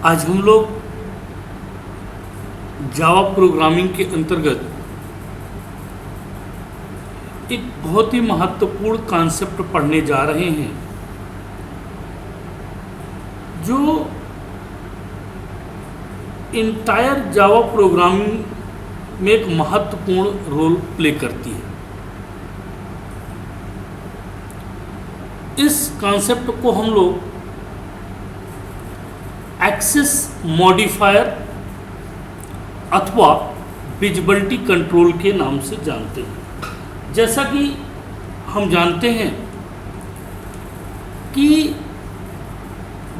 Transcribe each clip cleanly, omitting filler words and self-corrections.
आज हम लोग जावा प्रोग्रामिंग के अंतर्गत एक बहुत ही महत्वपूर्ण कॉन्सेप्ट पढ़ने जा रहे हैं जो इंटायर जावा प्रोग्रामिंग में एक महत्वपूर्ण रोल प्ले करती है। इस कॉन्सेप्ट को हम लोग एक्सेस मॉडिफायर अथवा विजिबिलिटी कंट्रोल के नाम से जानते हैं। जैसा कि हम जानते हैं कि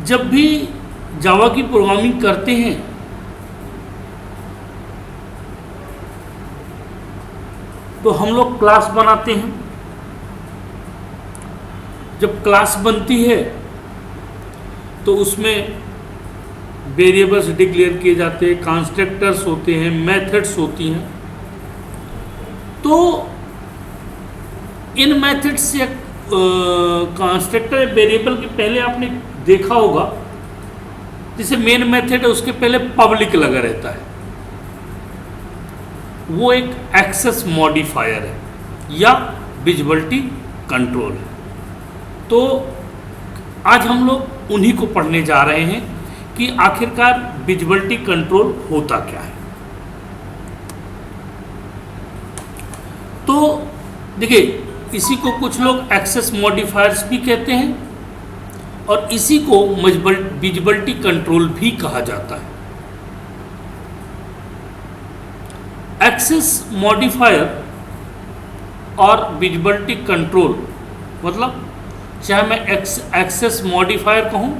जब भी जावा की प्रोग्रामिंग करते हैं तो हम लोग क्लास बनाते हैं। जब क्लास बनती है तो उसमें वेरिएबल्स डिक्लेयर किए जाते हैं, कंस्ट्रक्टर्स होते हैं, मेथड्स होती हैं। तो इन मेथड्स या कंस्ट्रक्टर वेरिएबल के पहले आपने देखा होगा, जैसे मेन मेथड है उसके पहले पब्लिक लगा रहता है, वो एक एक्सेस मॉडिफायर है या विजिबिलिटी कंट्रोल है। तो आज हम लोग उन्हीं को पढ़ने जा रहे हैं कि आखिरकार विजिबिलिटी कंट्रोल होता क्या है। तो देखिए, इसी को कुछ लोग एक्सेस मॉडिफायर्स भी कहते हैं और इसी को विजिबिलिटी कंट्रोल भी कहा जाता है। एक्सेस मॉडिफायर और विजिबिलिटी कंट्रोल मतलब चाहे मैं एक्सेस मॉडिफायर कहूं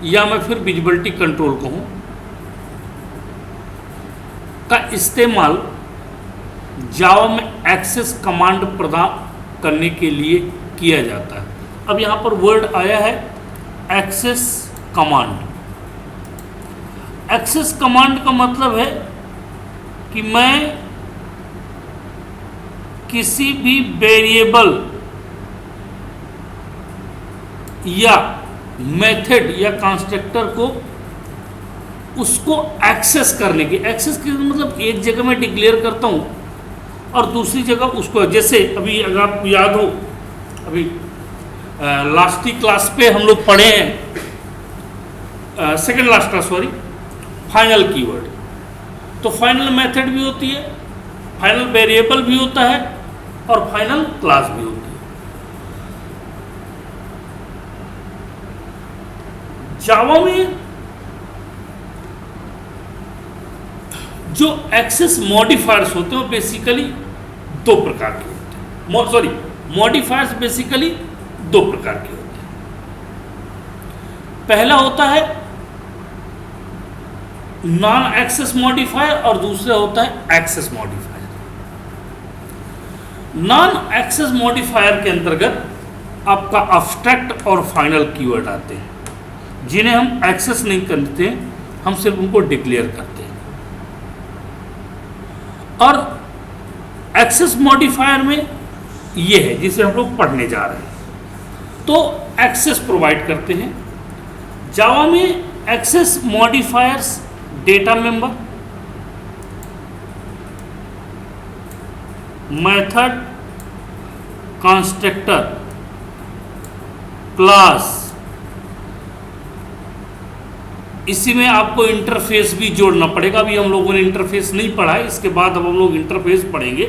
या मैं फिर विजिबिलिटी कंट्रोल कहूं, का इस्तेमाल जावा में एक्सेस कमांड प्रदान करने के लिए किया जाता है। अब यहाँ पर वर्ड आया है एक्सेस कमांड। एक्सेस कमांड का मतलब है कि मैं किसी भी वेरिएबल या मेथड या कंस्ट्रक्टर को उसको एक्सेस करने की, एक्सेस के मतलब एक जगह मैं डिक्लेयर करता हूँ और दूसरी जगह उसको, जैसे अभी अगर आपको याद हो, अभी लास्ट ही क्लास पे हम लोग पढ़े हैं, second last class sorry, final keyword. तो फाइनल मेथड भी होती है, फाइनल वेरिएबल भी होता है और फाइनल क्लास भी होती है। जावा में जो एक्सेस मॉडिफायर्स होते हैं वो बेसिकली दो प्रकार के होते हैं। मॉडिफायर्स बेसिकली दो प्रकार के होते हैं। पहला होता है नॉन एक्सेस मॉडिफायर और दूसरा होता है access modifier. Non access modifier के अंतर्गत आपका अब्स्ट्रैक्ट और फाइनल कीवर्ड आते हैं, जिन्हें हम एक्सेस नहीं करते, हम सिर्फ उनको डिक्लेयर करते हैं। और एक्सेस मॉडिफायर में ये है जिसे हम लोग पढ़ने जा रहे हैं। तो एक्सेस प्रोवाइड करते हैं। जावा में access modifiers data member, method, constructor, class, इसी में आपको इंटरफेस भी जोड़ना पड़ेगा। अभी हम लोगों ने इंटरफेस नहीं पढ़ा है, इसके बाद अब हम लोग इंटरफेस पढ़ेंगे।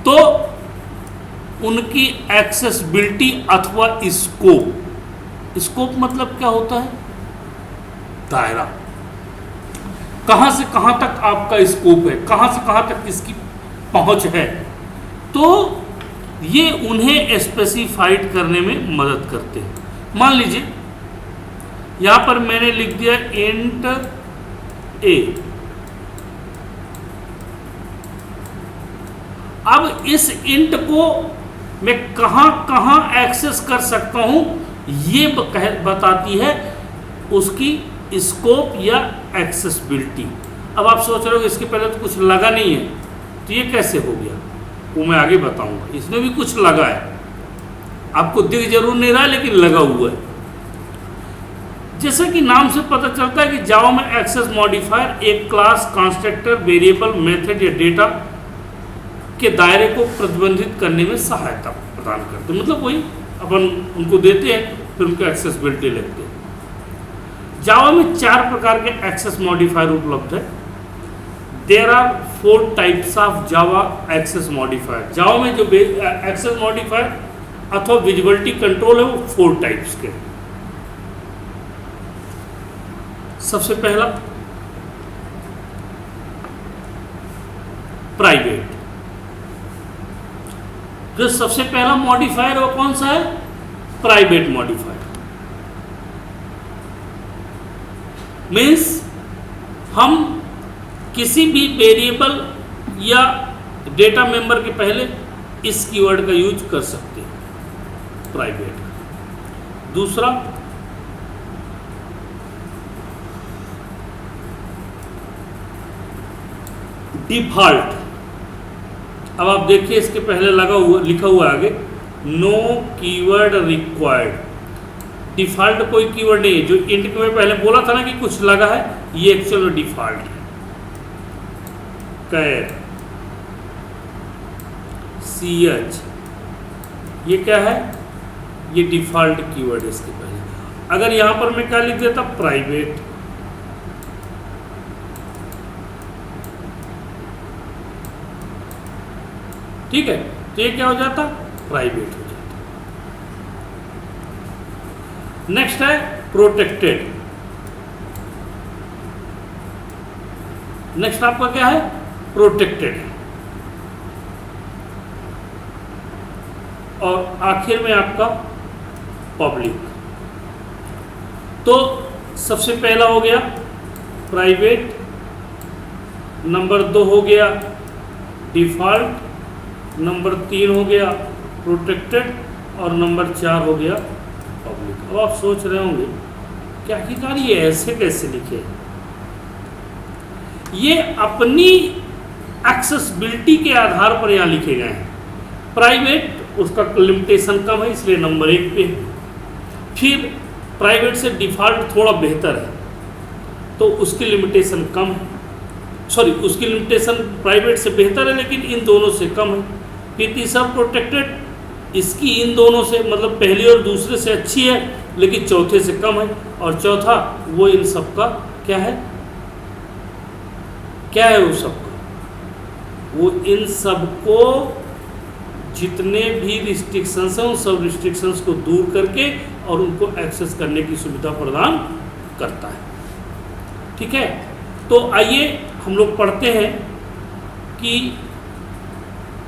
तो उनकी एक्सेसिबिलिटी अथवा स्कोप। स्कोप मतलब क्या होता है? दायरा। कहां से कहां तक आपका स्कोप है, कहां से कहां तक इसकी पहुंच है। तो ये उन्हें स्पेसिफाइड करने में मदद करते हैं। मान लीजिए यहां पर मैंने लिख दिया इंट ए। अब इस इंट को मैं कहां कहां एक्सेस कर सकता हूं ये बताती है उसकी स्कोप या एक्सेसिबिलिटी। अब आप सोच रहे हो इसके पहले तो कुछ लगा नहीं है, तो ये कैसे हो गया, वो मैं आगे बताऊंगा। इसमें भी कुछ लगा है, आपको दिख जरूर नहीं रहा लेकिन लगा हुआ है। जैसा कि नाम से पता चलता है कि जावा में एक्सेस मॉडिफायर एक क्लास, कंस्ट्रक्टर, वेरिएबल, मेथड या डेटा के दायरे को प्रतिबंधित करने में सहायता प्रदान करते हैं। मतलब वही अपन उनको देते हैं, फिर उनको एक्सेसिबिलिटी लेते हैं। जावा में 4 प्रकार के एक्सेस मॉडिफायर उपलब्ध है। There are 4 types of Java access modifier. Java में जो एक्सेस मॉडिफायर अथवा विजिबिलिटी कंट्रोल है वो 4 टाइप्स के। सबसे पहला प्राइवेट। जो सबसे पहला मॉडिफायर वो कौन सा है? Private modifier. मीन्स हम किसी भी वेरिएबल या डेटा मेंबर के पहले इस कीवर्ड का यूज कर सकते हैं, प्राइवेट। दूसरा डिफॉल्ट। अब आप देखिए इसके पहले लिखा हुआ आगे नो कीवर्ड रिक्वायर्ड। डिफॉल्ट कोई कीवर्ड नहीं है। जो इंट के पहले बोला था ना कि कुछ लगा है, ये एक्चुअल डिफॉल्ट है। कैर ch, ये क्या है? ये डिफॉल्ट कीवर्ड है इसके पहले। अगर यहां पर मैं क्या लिख देता? प्राइवेट। ठीक है, तो ये क्या हो जाता? प्राइवेट हो जाता। नेक्स्ट है प्रोटेक्टेड। नेक्स्ट आपका क्या है? प्रोटेक्टेड। और आखिर में आपका पब्लिक। तो सबसे पहला हो गया प्राइवेट, नंबर 2 हो गया डिफॉल्ट, नंबर 3 हो गया प्रोटेक्टेड और नंबर 4 हो गया पब्लिक। अब आप सोच रहे होंगे कि आखिरकार ये ऐसे कैसे लिखे? ये अपनी एक्सेसिबिलिटी के आधार पर यहाँ लिखे गए हैं। प्राइवेट उसका लिमिटेशन कम है इसलिए नंबर 1 पे है। फिर प्राइवेट से डिफॉल्ट थोड़ा बेहतर है तो उसकी लिमिटेशन कम है। सॉरी, उसकी लिमिटेशन प्राइवेट से बेहतर है लेकिन इन दोनों से कम है। फिर तीसरा प्रोटेक्टेड, इसकी इन दोनों से मतलब पहले और दूसरे से अच्छी है लेकिन चौथे से कम है। और चौथा वो इन सब का क्या है? क्या है वो सबका? वो इन सबको जितने भी रिस्ट्रिक्शंस हैं उन सब रिस्ट्रिक्शंस को दूर करके और उनको एक्सेस करने की सुविधा प्रदान करता है। ठीक है, तो आइए हम लोग पढ़ते हैं कि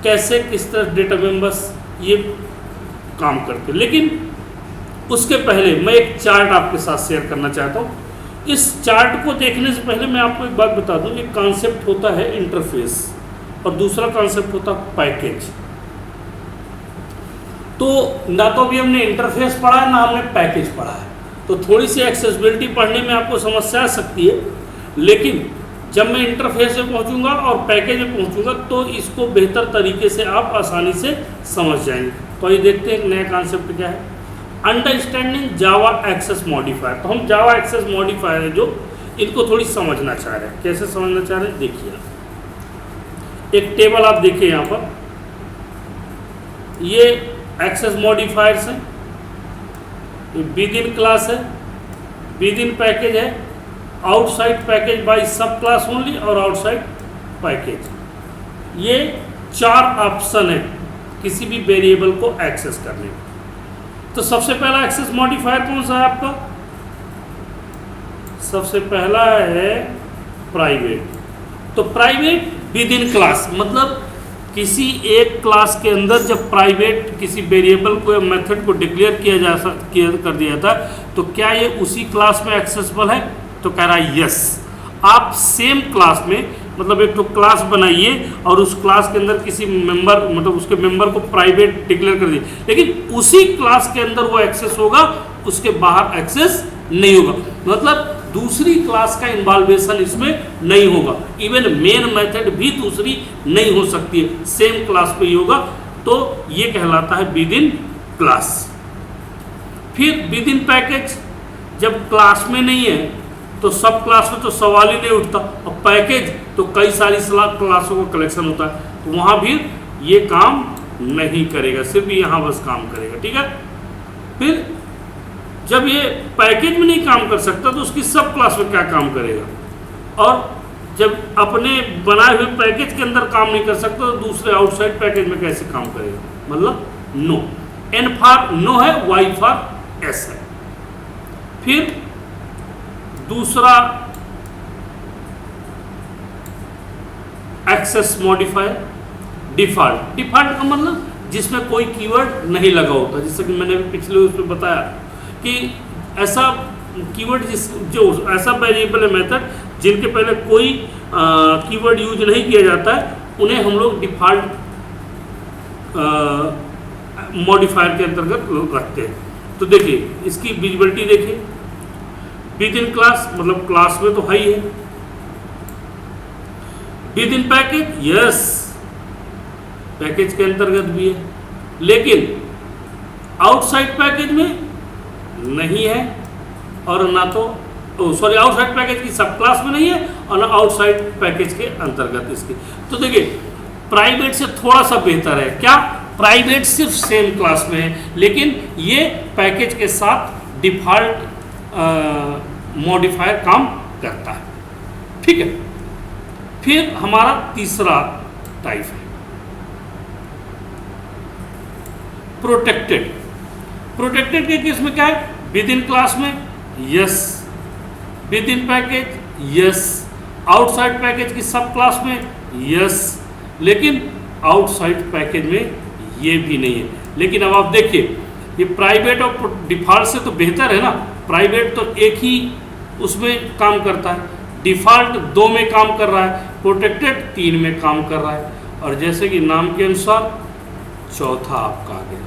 कैसे किस तरह डेटा मेंबर्स ये काम करते हैं। लेकिन उसके पहले मैं एक चार्ट आपके साथ शेयर करना चाहता हूँ। इस चार्ट को देखने से पहले मैं आपको एक बात बता दूँ। एक कॉन्सेप्ट होता है इंटरफेस और दूसरा कॉन्सेप्ट होता है पैकेज। तो ना तो अभी हमने इंटरफेस पढ़ा है ना हमने पैकेज पढ़ा है, तो थोड़ी सी एक्सेसिबिलिटी पढ़ने में आपको समस्या आ सकती है। लेकिन जब मैं इंटरफेस में पहुंचूंगा और पैकेज में पहुंचूंगा तो इसको बेहतर तरीके से आप आसानी से समझ जाएंगे। तो आइए देखते हैं एक नया कॉन्सेप्ट क्या है, अंडरस्टैंडिंग जावा एक्सेस मॉडिफायर। तो हम जावा एक्सेस मॉडिफायर है जो इनको थोड़ी समझना चाह रहे हैं। कैसे समझना चाह रहे हैं देखिए, एक टेबल आप देखिए यहाँ पर, ये एक्सेस मॉडिफायर्स हैं, विद इन क्लास है, विद इन पैकेज है, आउटसाइड पैकेज बाय सब क्लास ओनली और आउटसाइड पैकेज। ये 4 ऑप्शन है किसी भी वेरिएबल को एक्सेस करने में। तो सबसे पहला एक्सेस मॉडिफायर कौन सा है आपका? सबसे पहला है प्राइवेट। तो प्राइवेट विद इन क्लास मतलब किसी एक क्लास के अंदर जब प्राइवेट किसी वेरिएबल को या मेथड को डिक्लेयर कर दिया था तो क्या ये उसी क्लास में एक्सेसिबल है? तो कह रहा है यस। आप सेम क्लास में मतलब एक तो क्लास बनाइए और उस क्लास के अंदर किसी मेंबर मतलब उसके मेंबर को प्राइवेट डिक्लेयर कर दिए, लेकिन उसी क्लास के अंदर वो एक्सेस होगा, उसके बाहर एक्सेस नहीं होगा। मतलब दूसरी क्लास का इन्वॉल्वेशन इसमें नहीं होगा। इवन मेन मेथड भी दूसरी नहीं हो सकती है, सेम क्लास पे ही होगा। तो ये कहलाता है विद इन क्लास। फिर विद इन पैकेज, जब क्लास में नहीं है तो सब क्लास में तो सवाल ही नहीं उठता, और पैकेज तो कई सारी क्लासों का कलेक्शन होता है, तो वहाँ भी ये काम नहीं करेगा, सिर्फ यहाँ बस काम करेगा। ठीक है, फिर जब ये पैकेज में नहीं काम कर सकता तो उसकी सब क्लास में क्या काम करेगा, और जब अपने बनाए हुए पैकेज के अंदर काम नहीं कर सकता तो दूसरे आउटसाइड पैकेज में कैसे काम करेगा, मतलब नो। एन फॉर नो है, वाई फॉर एस है। फिर दूसरा एक्सेस मॉडिफायर डिफॉल्ट। डिफॉल्ट का मतलब जिसमें कोई कीवर्ड नहीं लगा होता, जैसे कि मैंने पिछले उसमें बताया कि ऐसा कीवर्ड जो ऐसा वेरिएबल है मेथड जिनके पहले कोई कीवर्ड यूज नहीं किया जाता है, उन्हें हम लोग डिफॉल्ट मॉडिफायर के अंतर्गत रखते हैं। तो देखिए इसकी विजिबिलिटी देखिए, विद इन क्लास मतलब क्लास में तो है ही है, with in package yes package के अंतर्गत भी है, लेकिन आउटसाइड पैकेज में नहीं है, और ना तो आउटसाइड पैकेज की सब क्लास में नहीं है, और ना आउटसाइड पैकेज के अंतर्गत इसके। तो देखिए प्राइवेट से थोड़ा सा बेहतर है, क्या प्राइवेट सिर्फ सेम क्लास में है, लेकिन ये पैकेज के साथ डिफॉल्ट मॉडिफायर काम करता है। ठीक है, फिर हमारा तीसरा टाइप है प्रोटेक्टेड। प्रोटेक्टेड के केस में क्या है, विद इन क्लास में yes, with in package yes, outside package की सब क्लास में यस, लेकिन आउटसाइड पैकेज में ये भी नहीं है। लेकिन अब आप देखिए ये प्राइवेट और डिफॉल्ट से तो बेहतर है ना, प्राइवेट तो एक ही उसमें काम करता है, डिफॉल्ट 2 में काम कर रहा है, प्रोटेक्टेड 3 में काम कर रहा है, और जैसे कि नाम के अनुसार चौथा आपका आ गया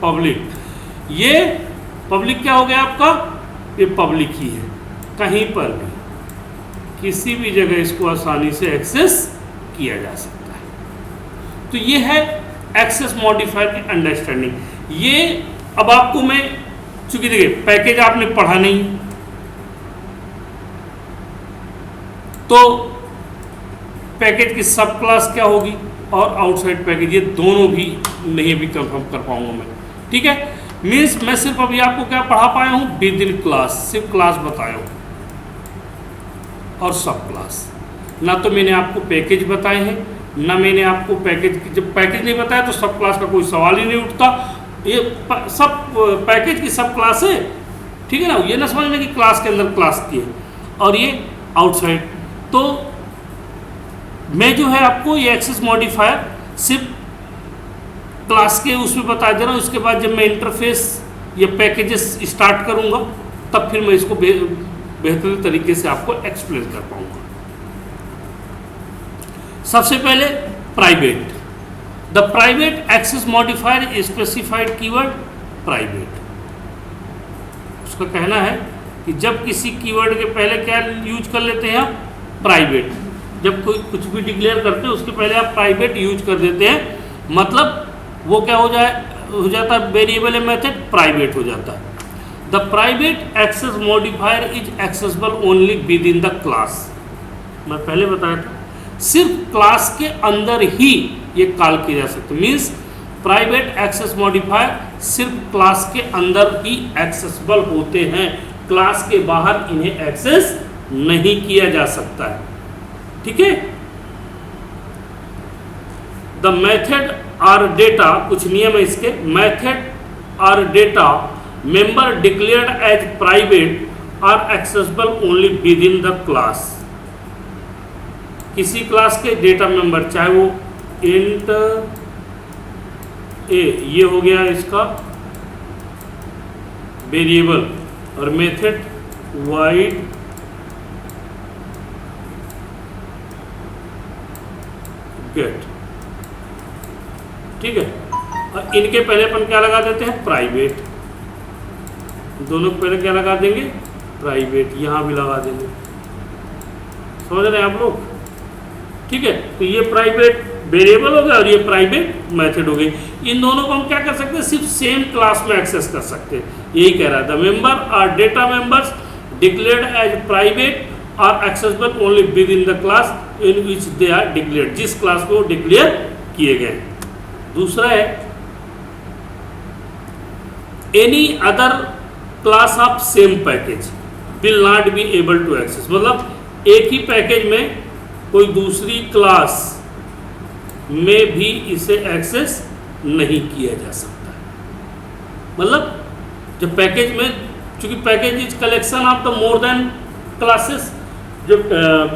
पब्लिक। ये पब्लिक क्या हो गया आपका, ये पब्लिक ही है, कहीं पर भी किसी भी जगह इसको आसानी से एक्सेस किया जा सकता है। तो ये है एक्सेस मॉडिफायर की अंडरस्टैंडिंग। ये अब आपको मैं चूंकि देखिए पैकेज आपने पढ़ा नहीं, तो पैकेज की सब क्लास क्या होगी और आउटसाइड पैकेज, ये दोनों भी नहीं अभी कंफर्म कर पाऊंगा मैं। ठीक है, मीन्स मैं सिर्फ अभी आपको क्या पढ़ा पाया हूँ, विद इन क्लास, सिर्फ क्लास बताया हूँ और सब क्लास, ना तो मैंने आपको पैकेज बताए हैं, ना मैंने आपको पैकेज, जब पैकेज नहीं बताया तो सब क्लास का कोई सवाल ही नहीं उठता। ये सब पैकेज की सब क्लास है, ठीक है ना, ये ना समझना कि क्लास के अंदर क्लास की है, और ये आउटसाइड। तो मैं जो है आपको ये एक्सेस मॉडिफायर सिर्फ क्लास के उसमें बता दे रहा हूँ, इसके बाद जब मैं इंटरफेस या पैकेजेस स्टार्ट करूँगा तब फिर मैं इसको बेहतर तरीके से आपको एक्सप्लेन कर पाऊँगा। सबसे पहले private. The private access modifier specified keyword private. उसका कहना है कि जब किसी कीवर्ड के पहले क्या यूज कर लेते हैं आप, प्राइवेट। जब कोई कुछ भी डिक्लेयर करते हैं उसके पहले आप प्राइवेट यूज कर देते हैं, मतलब वो क्या हो जाता है, वेरिएबल या मेथड प्राइवेट हो जाता है। The private access modifier is accessible only within the class. मैं पहले बताया था सिर्फ क्लास के अंदर ही ये कॉल किया जा सकता है, मीन्स प्राइवेट एक्सेस मॉडिफायर सिर्फ क्लास के अंदर ही एक्सेसिबल होते हैं, क्लास के बाहर इन्हें एक्सेस नहीं किया जा सकता है। ठीक है, द मेथड और डेटा, कुछ नियम है इसके, मेथड और data member declared as private are accessible only within the class. किसी क्लास के डेटा मेंबर, चाहे वो इंट ए, ये हो गया इसका वेरिएबल, और मेथड वाइड गेट, ठीक है, और इनके पहले अपन क्या लगा देते हैं, प्राइवेट। दोनों के पहले क्या लगा देंगे, प्राइवेट, यहां भी लगा देंगे। समझ रहे हैं आप लोग? ठीक है, तो ये प्राइवेट वेरिएबल हो गया और ये प्राइवेट मेथड हो गई। इन दोनों को हम क्या कर सकते हैं, सिर्फ सेम क्लास में एक्सेस कर सकते हैं। यही कह रहा है, the member are data members declared as private are accessible only within the class in which they are declared, जिस क्लास में वो डिक्लेयर किए गए। दूसरा है any other class of same package will not be able to access, मतलब एक ही package में कोई दूसरी क्लास में भी इसे एक्सेस नहीं किया जा सकता। मतलब जब पैकेज में, चूंकि package is collection of the more than classes, जब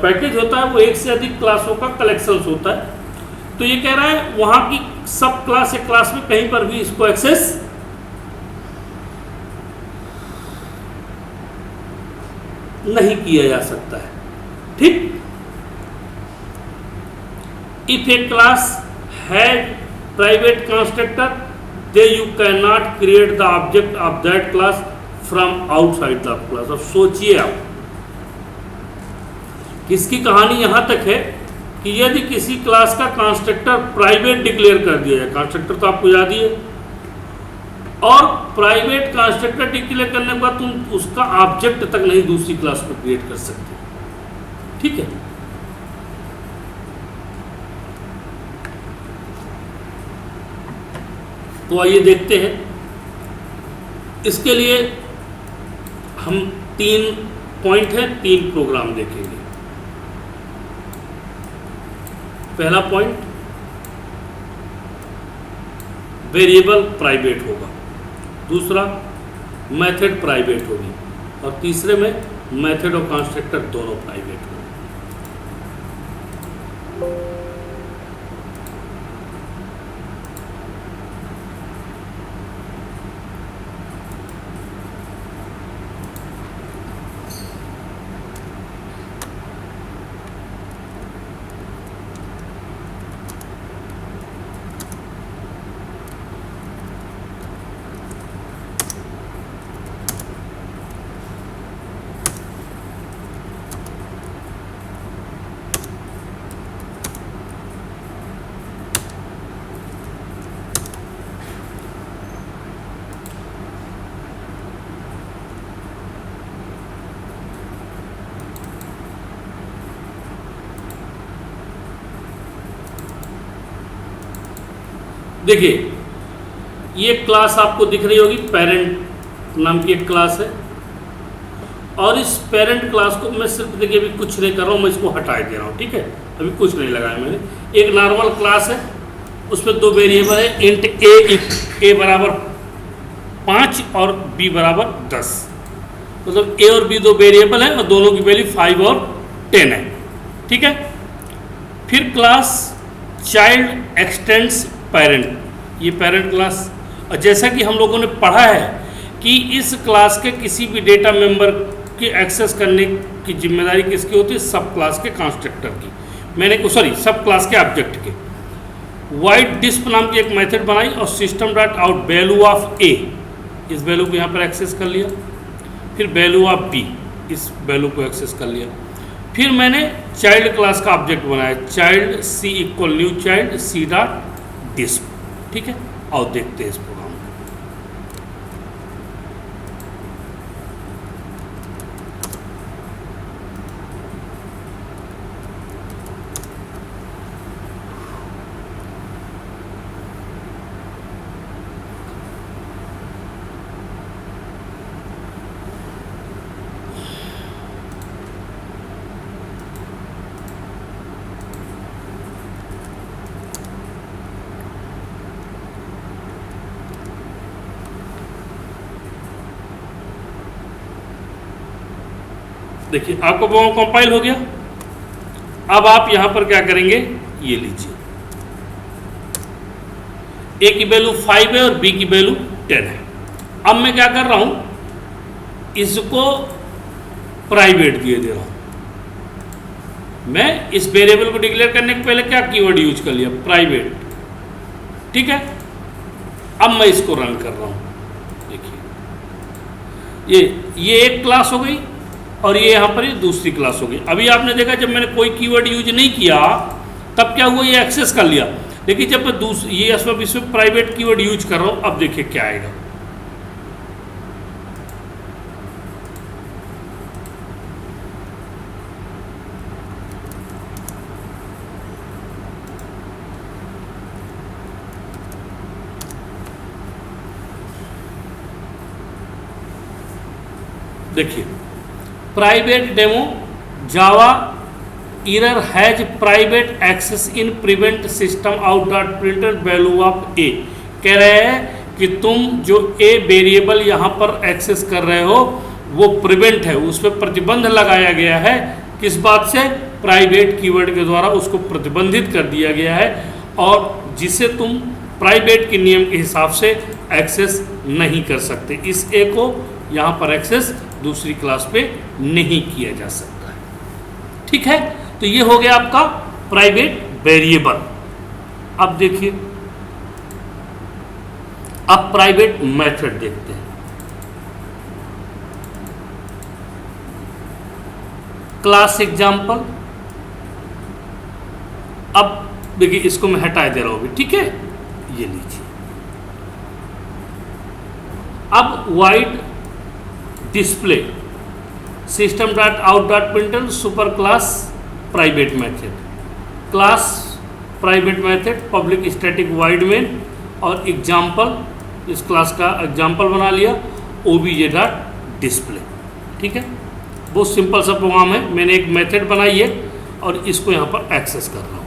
पैकेज होता है वो एक से अधिक क्लासों का कलेक्शन होता है। तो ये कह रहा है वहां की सब क्लास या क्लास में कहीं पर भी इसको एक्सेस नहीं किया जा सकता है। ठीक, if A class had private constructor they you can not create the object of that class from outside the class. अब सोचिए आप, किसकी कहानी यहां तक है कि यदि किसी क्लास का कंस्ट्रक्टर प्राइवेट डिक्लेयर कर दिया जाए, कंस्ट्रक्टर तो आपको याद ही है, और प्राइवेट कंस्ट्रक्टर डिक्लेयर करने के बाद तुम उसका ऑब्जेक्ट तक नहीं दूसरी क्लास को क्रिएट कर सकते। ठीक है, तो आइए देखते हैं। इसके लिए हम 3 पॉइंट है, 3 प्रोग्राम देखेंगे। पहला पॉइंट, वेरिएबल प्राइवेट होगा, दूसरा मेथड प्राइवेट होगी, और तीसरे में मेथड और कंस्ट्रक्टर दोनों प्राइवेट होंगे। देखिए, ये क्लास आपको दिख रही होगी, पेरेंट नाम की एक क्लास है, और इस पेरेंट क्लास को मैं सिर्फ, देखिए अभी कुछ नहीं कर रहा हूँ, मैं इसको हटा दे रहा हूँ। ठीक है, अभी कुछ नहीं लगाया मैंने। एक नॉर्मल क्लास है, उसमें 2 वेरिएबल है, इंट ए बराबर 5 और बी बराबर 10, मतलब ए और बी 2 वेरिएबल है और दोनों की वैल्यू 5 और 10 है। ठीक है, फिर क्लास चाइल्ड एक्सटेंड्स पेरेंट, ये पेरेंट क्लास, और जैसा कि हम लोगों ने पढ़ा है कि इस क्लास के किसी भी डेटा मेंबर की एक्सेस करने की जिम्मेदारी किसकी होती है, सब क्लास के कंस्ट्रक्टर की। मैंने सब क्लास के ऑब्जेक्ट के। वाइड डिस्प नाम की एक मेथड बनाई और system dot out value of A, इस वैल्यू को यहाँ पर एक्सेस कर लिया, फिर वैल्यू ऑफ बी, इस वैल्यू को एक्सेस कर लिया। फिर मैंने चाइल्ड क्लास का ऑब्जेक्ट बनाया, child C equal new child C dot disp. ठीक है, और देखते हैं इस प्रोग्राम को। देखिए, आपको प्रोग्राम कंपाइल हो गया। अब आप यहां पर क्या करेंगे, ये लीजिए, ए की वैल्यू 5 है और बी की वैल्यू 10 है। अब मैं क्या कर रहा हूं, इसको प्राइवेट दे रहा हूं। मैं इस वेरिएबल को डिक्लेयर करने के पहले क्या कीवर्ड यूज कर लिया, प्राइवेट। ठीक है, अब मैं इसको रन कर रहा हूं। देखिए, ये एक क्लास हो गई और ये यहाँ पर ये दूसरी क्लास हो गई। अभी आपने देखा जब मैंने कोई कीवर्ड यूज नहीं किया तब क्या हुआ, ये एक्सेस कर लिया। लेकिन जब मैं ये इसमें प्राइवेट कीवर्ड यूज कर रहा हूं, अब देखिए क्या आएगा। देखिए, private demo Java error has private access in prevent system out dot printer value of A. कह रहे हैं कि तुम जो ए वेरिएबल यहाँ पर एक्सेस कर रहे हो वो प्रिवेंट है, उस पर प्रतिबंध लगाया गया है। किस बात से? प्राइवेट कीवर्ड के द्वारा उसको प्रतिबंधित कर दिया गया है, और जिसे तुम प्राइवेट के नियम के हिसाब से एक्सेस नहीं कर सकते। इस ए को यहाँ पर एक्सेस दूसरी क्लास पे नहीं किया जा सकता है। ठीक है, तो ये हो गया आपका प्राइवेट वेरिएबल। अब देखिए, अब प्राइवेट मेथड देखते हैं। क्लास एग्जाम्पल, अब देखिए इसको मैं हटा दे रहा हूं अभी, ठीक है, ये लीजिए। अब wide display system dot out dot printer super class private method, class private method public static wide main, और एग्जाम्पल, इस क्लास का एग्जाम्पल बना लिया ओबीजे डॉट डिस्प्ले। ठीक है, बहुत सिंपल सा प्रोग्राम है। मैंने एक मेथड बनाई है और इसको यहाँ पर एक्सेस कर रहा हूँ।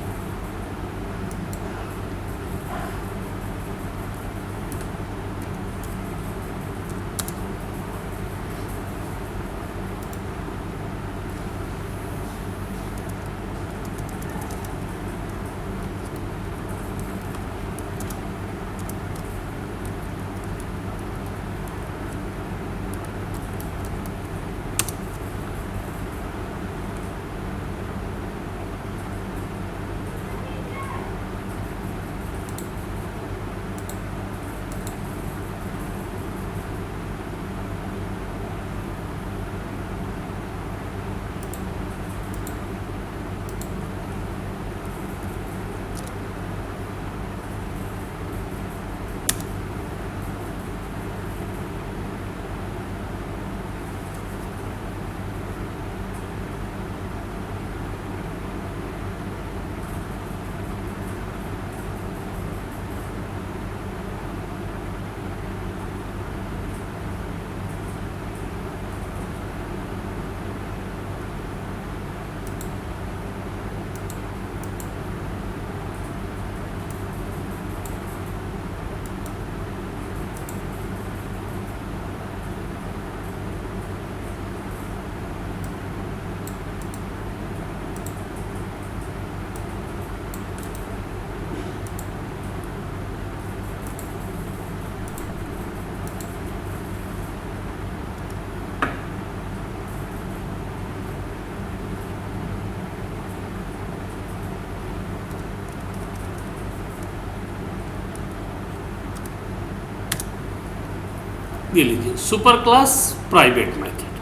ये लीजिए सुपर क्लास प्राइवेट मेथड,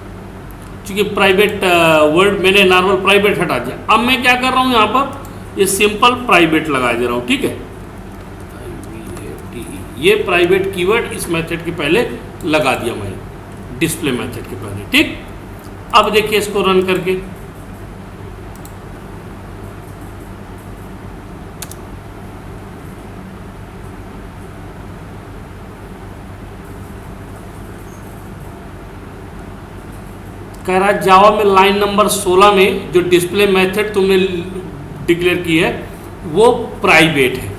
क्योंकि प्राइवेट वर्ड मैंने नॉर्मल प्राइवेट हटा दिया। अब मैं क्या कर रहा हूँ, यहाँ पर ये सिंपल प्राइवेट लगा दे रहा हूँ। ठीक है, ये प्राइवेट कीवर्ड इस मेथड के पहले लगा दिया मैंने, डिस्प्ले मेथड के पहले। ठीक, अब देखिए इसको रन करके, कह रहा है जावा में लाइन नंबर 16 में जो डिस्प्ले मेथड तुमने डिक्लेयर की है वो प्राइवेट है,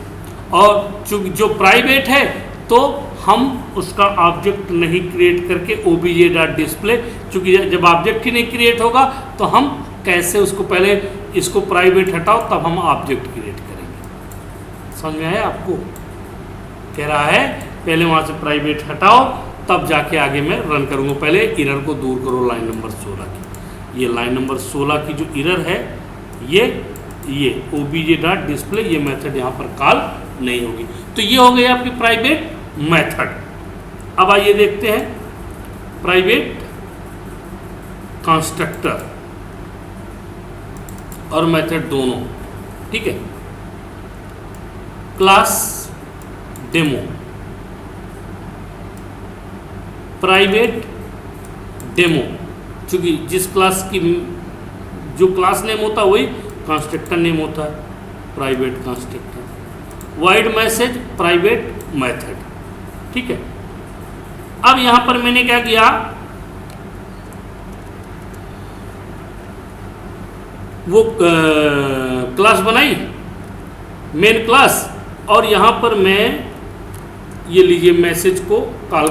और जो प्राइवेट है तो हम उसका ऑब्जेक्ट नहीं क्रिएट करके ओबीजे डॉट डिस्प्ले, चूँकि जब ऑब्जेक्ट ही नहीं क्रिएट होगा तो हम कैसे उसको, पहले इसको प्राइवेट हटाओ तब हम ऑब्जेक्ट क्रिएट करेंगे। समझ में आया आपको? कह रहा है पहले वहाँ से प्राइवेट हटाओ तब जाके आगे मैं रन करूँगा। पहले एरर को दूर करो लाइन नंबर 16 की। ये लाइन नंबर 16 की जो एरर है ये ओबीजे डॉट डिस्प्ले, ये मेथड यहाँ पर कॉल नहीं होगी। तो ये हो गई आपकी प्राइवेट मेथड। अब आइए देखते हैं प्राइवेट कंस्ट्रक्टर और मेथड दोनों। ठीक है, क्लास डेमो, प्राइवेट डेमो, क्योंकि जिस क्लास की जो क्लास नेम होता है वही कंस्ट्रक्टर नेम होता है, private constructor. Wide message private method, ठीक है। अब यहां पर मैंने क्या किया, वो क्लास बनाई मेन क्लास, और यहां पर मैं ये लीजिए मैसेज को कॉल,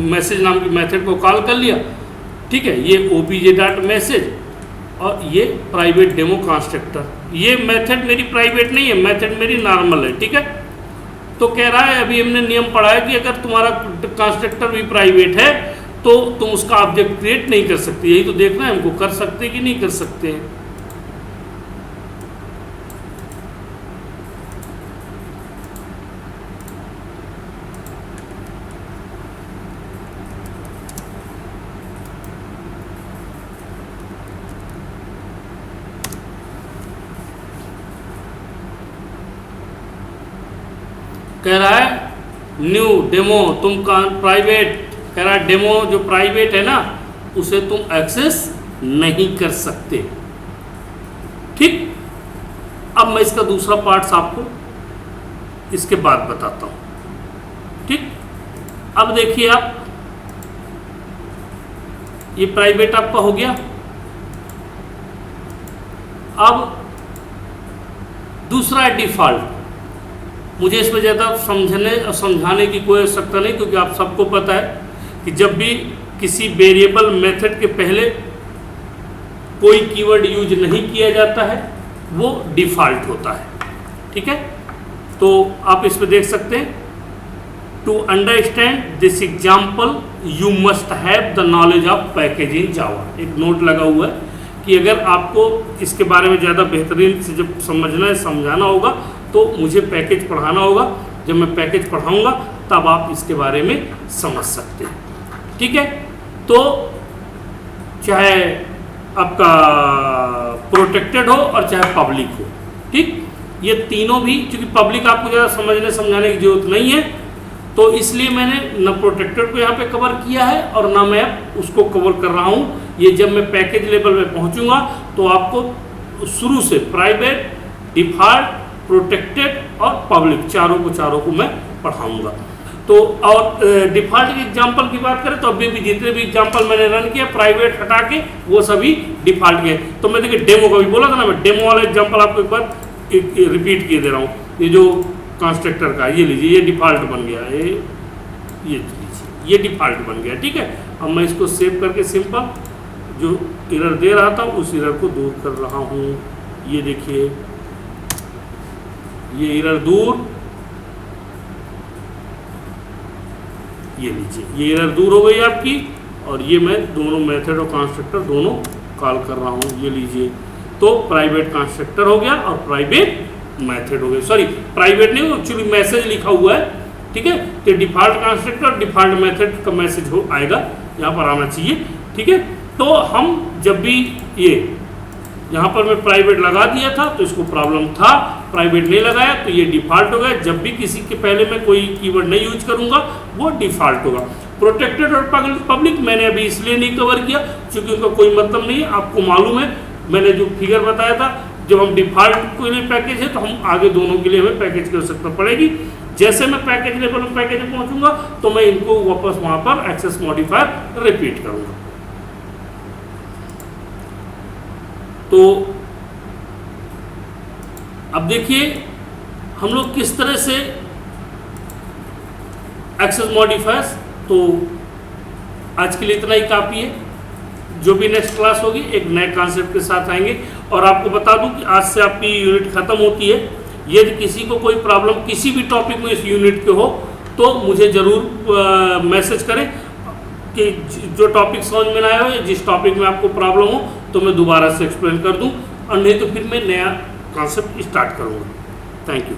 मैसेज नाम की मेथड को कॉल कर लिया, ठीक है। ये obj.message और ये प्राइवेट डेमो कंस्ट्रक्टर। ये मेथड मेरी प्राइवेट नहीं है, मेथड मेरी नॉर्मल है, ठीक है। तो कह रहा है अभी हमने नियम पढ़ा है कि अगर तुम्हारा कंस्ट्रक्टर भी प्राइवेट है तो तुम उसका ऑब्जेक्ट क्रिएट नहीं कर सकते। यही तो देखना है हमको, कर सकते कि नहीं कर सकते। कह रहा है न्यू डेमो, तुम प्राइवेट, कह रहा है डेमो जो प्राइवेट है ना उसे तुम एक्सेस नहीं कर सकते, ठीक। अब मैं इसका दूसरा पार्ट्स आपको इसके बाद बताता हूं, ठीक। अब देखिए आप, ये प्राइवेट आपका हो गया। अब दूसरा है डिफॉल्ट। मुझे इसमें ज़्यादा समझाने की कोई आवश्यकता नहीं, क्योंकि आप सबको पता है कि जब भी किसी वेरिएबल मेथड के पहले कोई कीवर्ड यूज नहीं किया जाता है वो डिफ़ॉल्ट होता है, ठीक है। तो आप इसमें देख सकते हैं, to understand this example you must have the knowledge of package in Java. एक नोट लगा हुआ है कि अगर आपको इसके बारे में ज़्यादा बेहतरीन से जब समझना है, समझाना होगा, तो मुझे पैकेज पढ़ाना होगा। जब मैं पैकेज पढ़ाऊंगा तब आप इसके बारे में समझ सकते हैं, ठीक है। तो चाहे आपका प्रोटेक्टेड हो और चाहे पब्लिक हो, ठीक। ये तीनों भी, क्योंकि पब्लिक आपको ज़्यादा समझने समझाने की जरूरत नहीं है, तो इसलिए मैंने न प्रोटेक्टेड को यहाँ पे कवर किया है और ना मैं उसको कवर कर रहा हूँ। ये जब मैं पैकेज लेवल में पहुँचूंगा तो आपको शुरू से प्राइवेट, डिफॉल्ट, प्रोटेक्टेड और पब्लिक चारों को मैं पढ़ाऊंगा। तो और डिफॉल्ट के एग्जांपल की बात करें तो अभी भी जितने भी एग्जांपल मैंने रन किया प्राइवेट हटा के वो सभी डिफॉल्ट के। तो मैं देखिए डेमो का भी बोला था ना, मैं डेमो वाला एग्जांपल आपको एक बार रिपीट किए दे रहा हूँ। ये जो कंस्ट्रक्टर का, ये लीजिए, ये डिफॉल्ट बन गया, ये लीजिए, ये डिफॉल्ट बन गया, ठीक है। अब मैं इसको सेव करके सिंपल जो एरर दे रहा था उस एरर को दूर कर रहा हूँ। ये देखिए, ये एरर दूर, ये लीजिए, ये एरर दूर हो गई आपकी। और ये मैं दोनों मेथड और कंस्ट्रक्टर दोनों कॉल कर रहा हूँ, ये लीजिए। तो प्राइवेट कंस्ट्रक्टर हो गया और प्राइवेट मेथड हो गया। सॉरी, प्राइवेट नहीं, एक्चुअली मैसेज लिखा हुआ है, ठीक है। तो डिफॉल्ट कंस्ट्रक्टर, डिफॉल्ट मेथड का मैसेज हो आएगा, यहाँ पर आना चाहिए, ठीक है। तो हम जब भी ये यहाँ पर मैं प्राइवेट लगा दिया था तो इसको प्रॉब्लम था, प्राइवेट नहीं लगाया तो ये डिफॉल्ट हो गया। जब भी किसी के पहले मैं कोई कीवर्ड नहीं यूज करूंगा वो डिफॉल्ट होगा। प्रोटेक्टेड और पब्लिक मैंने अभी इसलिए नहीं कवर किया क्योंकि उनका कोई मतलब नहीं है। आपको मालूम है, मैंने जो फिगर बताया था, जब हम डिफॉल्ट के लिए पैकेज है तो हम आगे दोनों के लिए हमें पैकेज की आवश्यकता पड़ेगी। जैसे मैं पैकेज लेवल में पैकेज में पहुंचूंगा तो मैं इनको वापस वहां पर एक्सेस मॉडिफायर रिपीट करूंगा। तो अब देखिए हम लोग किस तरह से एक्सेस मॉडिफायर्स, तो आज के लिए इतना ही काफ़ी है। जो भी नेक्स्ट क्लास होगी एक नए कॉन्सेप्ट के साथ आएंगे। और आपको बता दूं कि आज से आपकी यूनिट ख़त्म होती है। यदि किसी को कोई प्रॉब्लम किसी भी टॉपिक में इस यूनिट के हो तो मुझे ज़रूर मैसेज करें कि जो टॉपिक समझ में ना आया हो या जिस टॉपिक में आपको प्रॉब्लम हो तो मैं दोबारा से एक्सप्लेन कर दूं, और नहीं तो फिर मैं नया कॉन्सेप्ट स्टार्ट करूंगा। Thank you.